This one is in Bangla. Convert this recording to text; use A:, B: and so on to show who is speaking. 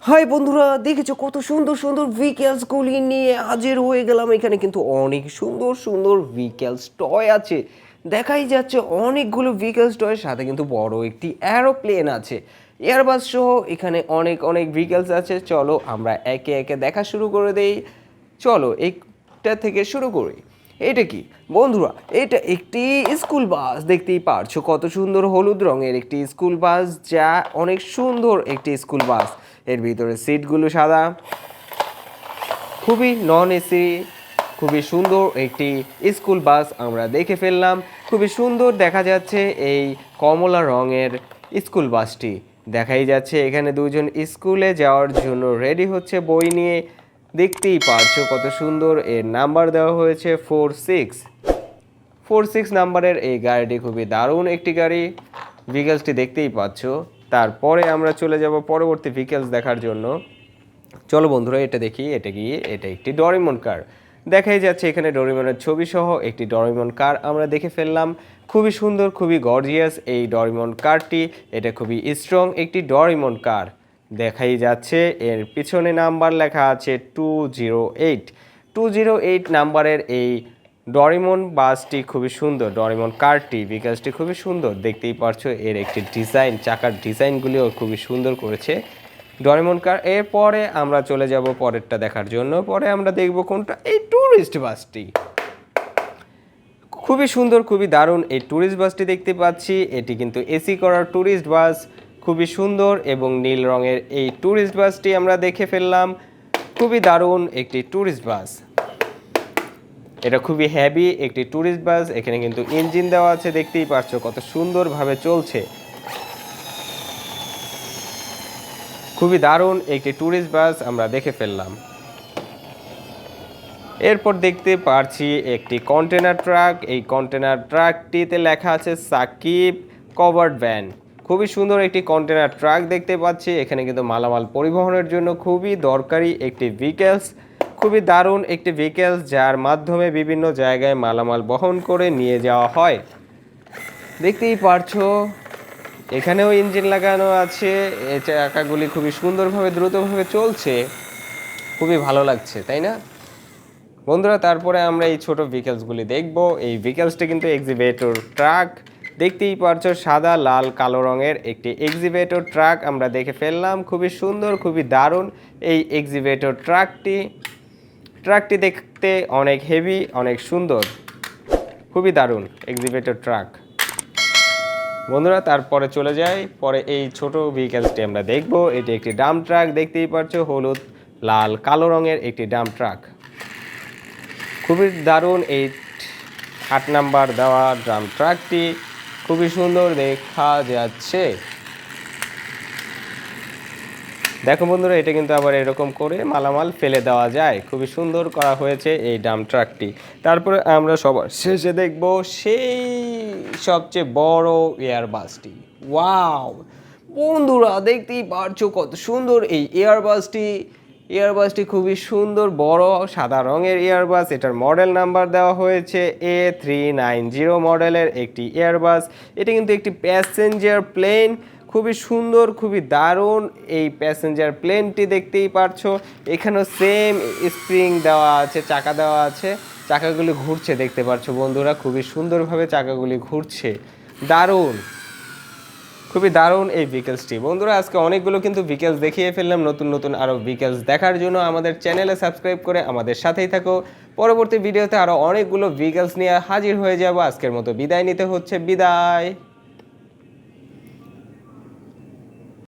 A: হাই বন্ধুরা, দেখেছো কত সুন্দর সুন্দর ভেহিকেলসগুলি নিয়ে হাজির হয়ে গেলাম। এখানে কিন্তু অনেক সুন্দর সুন্দর ভেহিকেলস টয় আছে। দেখাই যাচ্ছে অনেকগুলো ভেহিকেলস টয়ের সাথে কিন্তু বড় একটি অ্যারোপ্লেন আছে। এয়ারবাস সহ এখানে অনেক অনেক ভেহিকেলস আছে। চলো আমরা একে একে দেখা শুরু করে দেই। চলো এইটা থেকে শুরু করি। এটা কি বন্ধুরা? এটা একটি স্কুল বাস। দেখতেই পারছো কত সুন্দর হলুদ রঙের একটি স্কুল বাস, যা অনেক সুন্দর একটি স্কুল বাস। এর ভিতরে সিটগুলো সাদা, খুবই নন এসি, খুবই সুন্দর একটি স্কুল বাস আমরা দেখে ফেললাম। খুবই সুন্দর দেখা যাচ্ছে এই কমলা রঙের স্কুল বাসটি। দেখাই যাচ্ছে এখানে দুজন স্কুলে যাওয়ার জন্য রেডি হচ্ছে বই নিয়ে। দেখতেই পারছো কত সুন্দর, এর নাম্বার দেওয়া হয়েছে 46 নাম্বারের এই গাড়িটি খুবই দারুণ একটি গাড়ি। ভেহিকেলসটি দেখতেই পাচ্ছ। তারপরে আমরা চলে যাব পরবর্তী ভেহিকেলস দেখার জন্য। চলো বন্ধুরা এটা দেখি। এটা একটি ডোরেমন কার। দেখাই যাচ্ছে এখানে ডোরেমনের ছবি সহ একটি ডোরেমন কার আমরা দেখে ফেললাম। খুবই সুন্দর, খুবই গর্জিয়াস এই ডোরেমন কারটি। এটা খুবই স্ট্রং একটি ডোরেমন কার। দেখাই যাচ্ছে এর পিছনে নাম্বার লেখা আছে 208 নাম্বারের এই ডোরেমন বাসটি খুবই সুন্দর। ডোরেমন কারটি, ভেহিকেলসটি খুবই সুন্দর। দেখতেই পারছো এর একটি ডিজাইন, চাকার ডিজাইনগুলিও খুবই সুন্দর করেছে ডোরেমন কার। এরপরে আমরা চলে যাব পরেরটা দেখার জন্য। পরে আমরা দেখব কোনটা, এই ট্যুরিস্ট বাসটি। খুবই সুন্দর, খুবই দারুণ এই ট্যুরিস্ট বাসটি দেখতে পাচ্ছি। এটি কিন্তু এসি করার ট্যুরিস্ট বাস। খুবই সুন্দর এবং নীল রঙের এই ট্যুরিস্ট বাসটি আমরা দেখে ফেললাম। খুবই দারুণ একটি ট্যুরিস্ট বাস। এটা খুবই হেভি একটি ট্যুরিস্ট বাস। এখানে কিন্তু ইঞ্জিন দেওয়া আছে, দেখতেই পারছো কত সুন্দরভাবে চলছে। খুবই দারুণ একটি ট্যুরিস্ট বাস আমরা দেখে ফেললাম। এরপর দেখতে পারছি একটি কন্টেনার ট্রাক। এই কন্টেনার ট্রাকটিতে লেখা আছে সাকিব কভার্ড ভ্যান। খুবই সুন্দর একটি কন্টেনার ট্রাক দেখতে পাচ্ছি। এখানে কিন্তু মালামাল পরিবহনের জন্য খুবই দরকারি একটি ভেহিকেলস। খুবই দারুণ একটি ভেহিকেলস, যার মাধ্যমে বিভিন্ন জায়গায় মালামাল বহন করে নিয়ে যাওয়া হয়। দেখতেই পারছো এখানেও ইঞ্জিন লাগানো আছে। এই চাকাগুলি খুবই সুন্দরভাবে দ্রুতভাবে চলছে। খুবই ভালো লাগছে, তাই না বন্ধুরা? তারপরে আমরা এই ছোট ভেহিকেলসগুলি দেখব। এই ভেহিকেলসটি কিন্তু এক্সিভেটর ট্রাক। দেখতেই পারছো সাদা লাল কালো রঙের একটি এক্সিভেটর ট্রাক আমরা দেখে ফেললাম। খুবই সুন্দর, খুবই দারুণ এই এক্সিভেটর ট্রাকটি দেখতে অনেক হেভি, অনেক সুন্দর, খুবই দারুণ এক্সিভেটর ট্রাক বন্ধুরা। তারপরে চলে যাই পরে এই ছোট ভেহিকেলসটি আমরা দেখব। এটি একটি ডাম্প ট্রাক। দেখতেই পারছো হলুদ লাল কালো রঙের একটি ডাম্প ট্রাক। খুবই দারুণ এই 8 নাম্বার দেওয়া ডাম্প ট্রাকটি। খুবই সুন্দর দেখা যাচ্ছে। দেখো বন্ধুরা, এটা কিন্তু আবার এরকম করে মালামাল ফেলে দেওয়া যায়। খুবই সুন্দর করা হয়েছে এই ডাম্প ট্রাকটি। তারপরে আমরা সবার শেষে দেখব সেই সবচেয়ে বড় এয়ারবাসটি। ওয়াও বন্ধুরা, দেখতেই পারছো কত সুন্দর এই এয়ারবাসটি খুবই সুন্দর, বড় সাদা রঙের এয়ারবাস। এটার মডেল নাম্বার দেওয়া হয়েছে A390 মডেলের একটি এয়ারবাস। এটা কিন্তু একটি প্যাসেঞ্জার প্লেন। খুবই সুন্দর, খুবই দারুণ এই প্যাসেঞ্জার প্লেনটি। দেখতেই পারছো এখানেও সেম স্প্রিং দেওয়া আছে, চাকা দেওয়া আছে। চাকাগুলি ঘুরছে, দেখতে পাচ্ছ বন্ধুরা, খুবই সুন্দরভাবে চাকাগুলি ঘুরছে। দারুণ, খুবই দারুণ এই ভেহিকেলসটি বন্ধুরা। আজকে অনেকগুলো কিন্তু ভেহিকেলস দেখিয়ে ফেললাম। নতুন নতুন আরও ভেহিকেলস দেখার জন্য আমাদের চ্যানেলে সাবস্ক্রাইব করে আমাদের সাথেই থাকো। পরবর্তী ভিডিওতে আরও অনেকগুলো ভেহিকেলস নিয়ে হাজির হয়ে যাব। আজকের মতো বিদায় নিতে হচ্ছে, বিদায়।